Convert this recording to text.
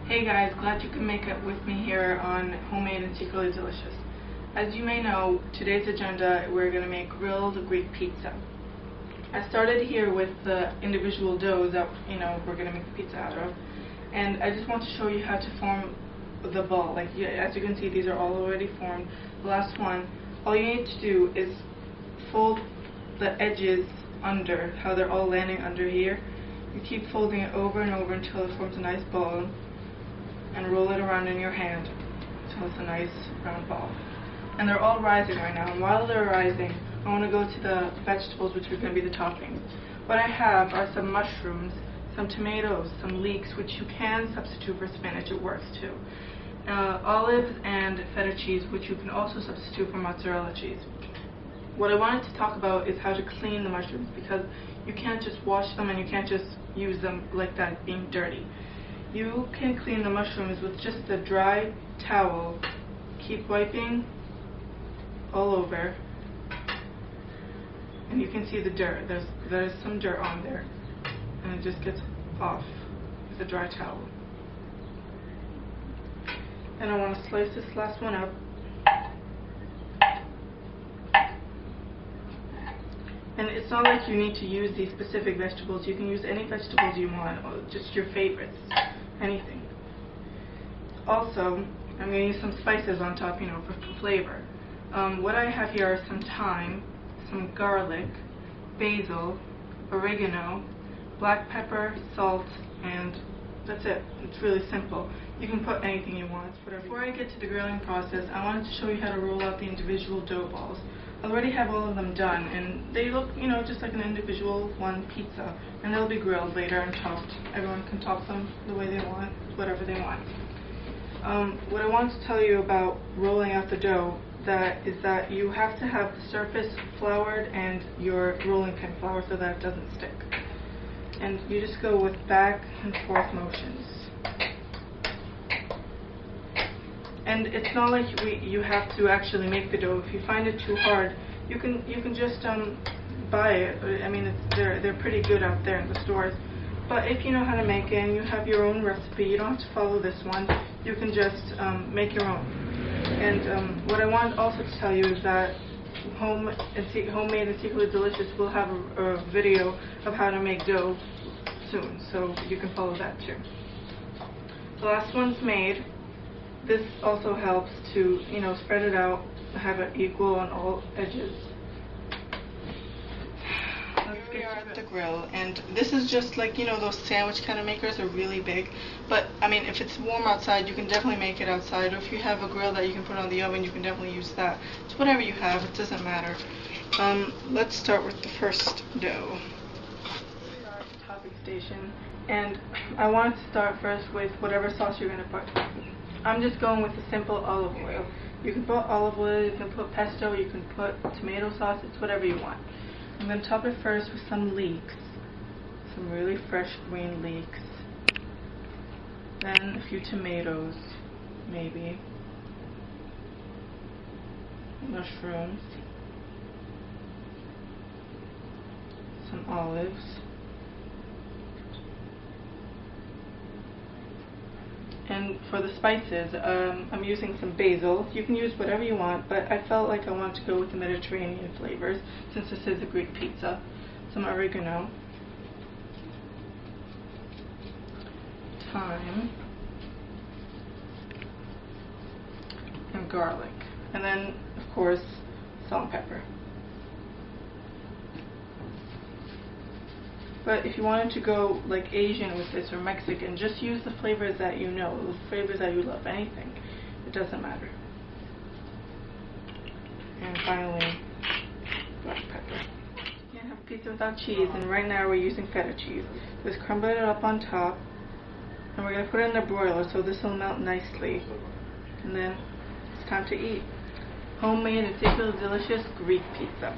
Hey guys, glad you can make it with me here on Homemade and Secretly Delicious. As you may know, today's agenda, we're going to make grilled Greek pizza. I started here with the individual doughs that we're going to make the pizza out of, and I just want to show you how to form the ball. As you can see, these are all already formed. The last one, all you need to do is fold the edges under, how they're all landing under here. You keep folding it over and over until it forms a nice ball, and roll it around in your hand until it's a nice round ball. And they're all rising right now, and while they're rising, I want to go to the vegetables, which are going to be the toppings. What I have are some mushrooms, some tomatoes, some leeks, which you can substitute for spinach, it works too. Olives and feta cheese, which you can also substitute for mozzarella cheese. What I wanted to talk about is how to clean the mushrooms, because you can't just wash them and you can't just use them like that, being dirty. You can clean the mushrooms with just a dry towel. Keep wiping all over, and you can see the dirt. There's some dirt on there, and it just gets off with a dry towel. And I want to slice this last one up. And it's not like you need to use these specific vegetables. You can use any vegetables you want, or just your favorites, anything. Also, I'm going to use some spices on top, for flavor. What I have here are some thyme, some garlic, basil, oregano, black pepper, salt, and that's it. It's really simple. You can put anything you want. Before I get to the grilling process, I wanted to show you how to roll out the individual dough balls. I already have all of them done, and they look, just like an individual one pizza, and they'll be grilled later and topped. Everyone can top them the way they want, whatever they want. What I want to tell you about rolling out the dough is that you have to have the surface floured and your rolling pin floured so that it doesn't stick. And you just go with back and forth motions. And it's not like you have to actually make the dough. If you find it too hard, you can just buy it. I mean, they're pretty good out there in the stores. But if you know how to make it and you have your own recipe, you don't have to follow this one. You can just make your own. And what I want also to tell you is that Homemade and Secretly Delicious will have a video of how to make dough soon, so you can follow that too. The last one's made. This also helps to, spread it out, have it equal on all edges. Let's get at the grill, and this is just like, those sandwich kind of makers are really big, but I mean, if it's warm outside, you can definitely make it outside, or if you have a grill that you can put on the oven, you can definitely use that. It's whatever you have, it doesn't matter. Let's start with the first dough. We are at the topping station, and I want to start first with whatever sauce you're going to put. I'm just going with the simple olive oil. You can put olive oil, you can put pesto, you can put tomato sauce, it's whatever you want. I'm going to top it first with some leeks, some really fresh green leeks, then a few tomatoes, maybe, mushrooms, some olives, and for the spices, I'm using some basil. You can use whatever you want, but I felt like I wanted to go with the Mediterranean flavors since this is a Greek pizza. Some oregano, thyme, and garlic. And then, of course, salt and pepper. But if you wanted to go like Asian with this or Mexican, just use the flavors that you know, the flavors that you love, anything. It doesn't matter. And finally, black pepper. You can't have a pizza without cheese, and right now we're using feta cheese. Just crumble it up on top, and we're going to put it in the broiler so this will melt nicely. And then it's time to eat. Homemade and secretly delicious Greek pizza.